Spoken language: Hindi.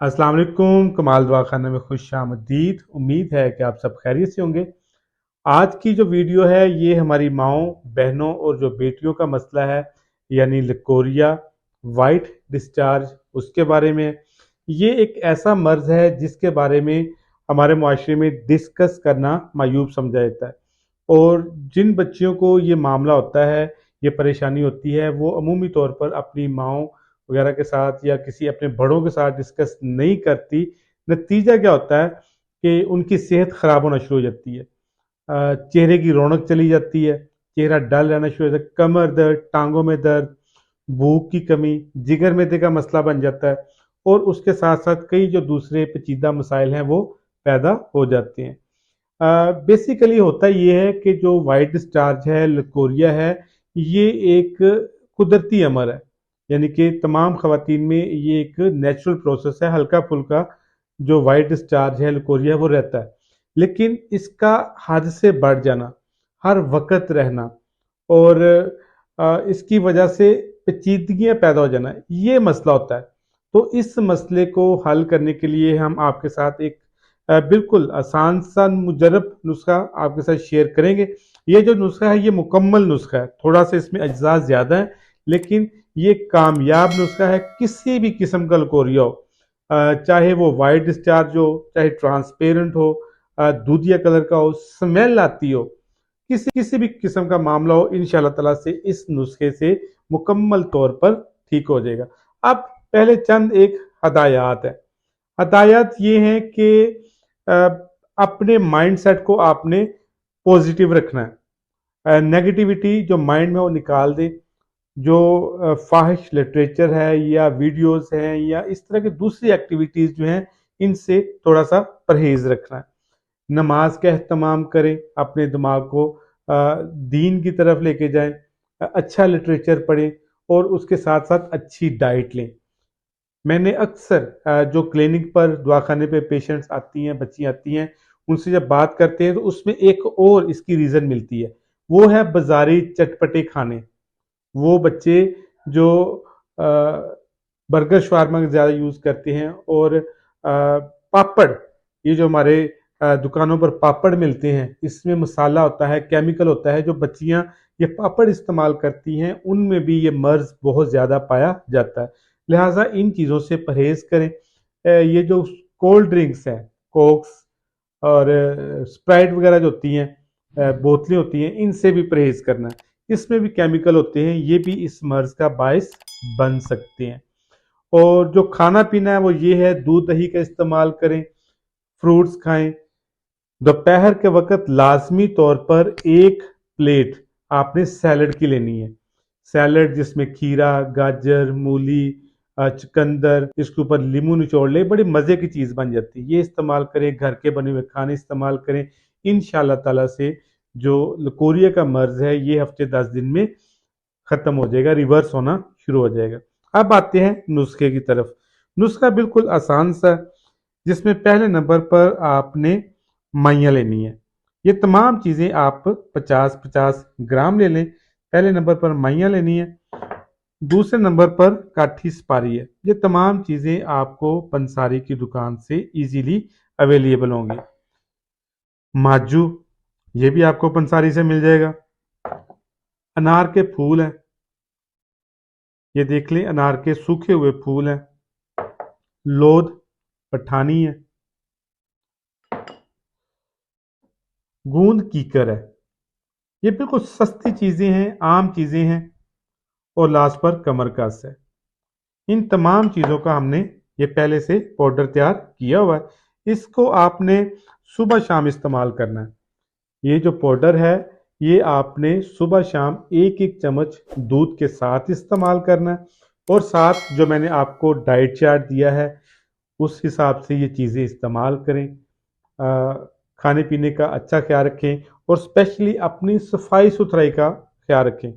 अस्सलाम वालेकुम। कमाल दुआ खाना में खुश आमदीद। उम्मीद है कि आप सब खैरियत से होंगे। आज की जो वीडियो है ये हमारी माओं, बहनों और जो बेटियों का मसला है, यानी लकोरिया, वाइट डिस्चार्ज, उसके बारे में। ये एक ऐसा मर्ज है जिसके बारे में हमारे मुआशरे में डिस्कस करना मायूब समझा जाता है। और जिन बच्चियों को ये मामला होता है, ये परेशानी होती है, वो अमूमी तौर पर अपनी माओं वगैरह के साथ या किसी अपने बड़ों के साथ डिस्कस नहीं करती। नतीजा क्या होता है कि उनकी सेहत ख़राब होना शुरू हो जाती है। चेहरे की रौनक चली जाती है, चेहरा डल रहना शुरू हो जाता है, कमर दर्द, टांगों में दर्द, भूख की कमी, जिगर मैदे का मसला बन जाता है। और उसके साथ साथ कई जो दूसरे पेचीदा मसाइल हैं वो पैदा हो जाते हैं। बेसिकली होता ये है कि जो वाइट डिस्चार्ज है, लकोरिया है, ये एक कुदरती अमर है। यानी कि तमाम खवातीन में ये एक नेचुरल प्रोसेस है। हल्का फुल्का जो वाइट डिस्चार्ज है, लकोरिया, वो रहता है। लेकिन इसका हद से बढ़ जाना, हर वक्त रहना और इसकी वजह से पेचीदगियाँ पैदा हो जाना, ये मसला होता है। तो इस मसले को हल करने के लिए हम आपके साथ एक बिल्कुल आसान सा मुजरब नुस्खा आपके साथ शेयर करेंगे। ये जो नुस्खा है ये मुकम्मल नुस्खा है, थोड़ा सा इसमें अज्जा ज़्यादा है, लेकिन ये कामयाब नुस्खा है। किसी भी किस्म का लकोरिया हो, चाहे वो वाइट डिस्चार्ज हो, चाहे ट्रांसपेरेंट हो, दूधिया कलर का हो, स्मेल आती हो, किसी किसी भी किस्म का मामला हो, इंशाल्लाह ताला से इस नुस्खे से मुकम्मल तौर पर ठीक हो जाएगा। अब पहले चंद एक हदायत है। हदायत ये है कि अ, अपने माइंड सेट को आपने पॉजिटिव रखना है। नेगेटिविटी जो माइंड में वो निकाल दे। जो फाहिश लिटरेचर है या वीडियोस हैं या इस तरह की दूसरी एक्टिविटीज़ जो हैं, इनसे थोड़ा सा परहेज़ रखना है। नमाज का एहतमाम करें, अपने दिमाग को दीन की तरफ लेके जाएं, अच्छा लिटरेचर पढ़ें और उसके साथ साथ अच्छी डाइट लें। मैंने अक्सर जो क्लिनिक पर दवाखाने पे पेशेंट्स आती हैं, बच्ची आती हैं, उनसे जब बात करते हैं तो उसमें एक और इसकी रीज़न मिलती है। वो है बाज़ारी चटपटे खाने। वो बच्चे जो अ, बर्गर शवारमा ज़्यादा यूज़ करते हैं और पापड़, ये जो हमारे दुकानों पर पापड़ मिलते हैं, इसमें मसाला होता है, केमिकल होता है। जो बच्चियाँ ये पापड़ इस्तेमाल करती हैं, उनमें भी ये मर्ज़ बहुत ज़्यादा पाया जाता है। लिहाजा इन चीज़ों से परहेज़ करें। ये जो कोल्ड ड्रिंक्स हैं, कोक्स और स्प्राइट वगैरह जो होती हैं, बोतलें होती हैं, इनसे भी परहेज़ करना है। इसमें भी केमिकल होते हैं, ये भी इस मर्ज़ का बायस बन सकते हैं। और जो खाना-पीना है वो ये है, दूध दही का इस्तेमाल करें, फ्रूट्स खाएँ। दोपहर के वक़्त लाज़मी तौर पर 1 प्लेट आपने सैलड की लेनी है। सैलड जिसमें खीरा, गाजर, मूली, चुकंदर, इसके ऊपर नींबू निचोड़ लें, बड़ी मज़े की चीज़ बन जाती है। ये इस्तेमाल करें, घर के बने हुए खाने इस्तेमाल करें। इंशाअल्लाह ताला से जो लकोरिया का मर्ज़ है ये हफ़्ते 10 दिन में ख़त्म हो जाएगा, रिवर्स होना शुरू हो जाएगा। अब आते हैं नुस्खे की तरफ। नुस्खा बिल्कुल आसान सा है, जिसमें पहले नंबर पर आपने माइयाँ लेनी है। ये तमाम चीज़ें आप 50-50 ग्राम ले लें। पहले नंबर पर माइयाँ लेनी है, दूसरे नंबर पर काठी सुपारी है। ये तमाम चीज़ें आपको पंसारी की दुकान से इजीली अवेलेबल होंगी। माजू, ये भी आपको पंसारी से मिल जाएगा। अनार के फूल हैं, ये देख लें, अनार के सूखे हुए फूल हैं। लोध, पठानी है, गूंद कीकर है। ये बिल्कुल सस्ती चीज़ें हैं, आम चीज़ें हैं। और लास्ट पर कमरकस है। इन तमाम चीज़ों का हमने ये पहले से पाउडर तैयार किया हुआ है। इसको आपने सुबह शाम इस्तेमाल करना है। ये जो पाउडर है ये आपने सुबह शाम एक एक चम्मच दूध के साथ इस्तेमाल करना है। और साथ जो मैंने आपको डाइट चार्ट दिया है उस हिसाब से ये चीज़ें इस्तेमाल करें। खाने पीने का अच्छा ख्याल रखें और स्पेशली अपनी सफाई सुथराई का ख्याल रखें।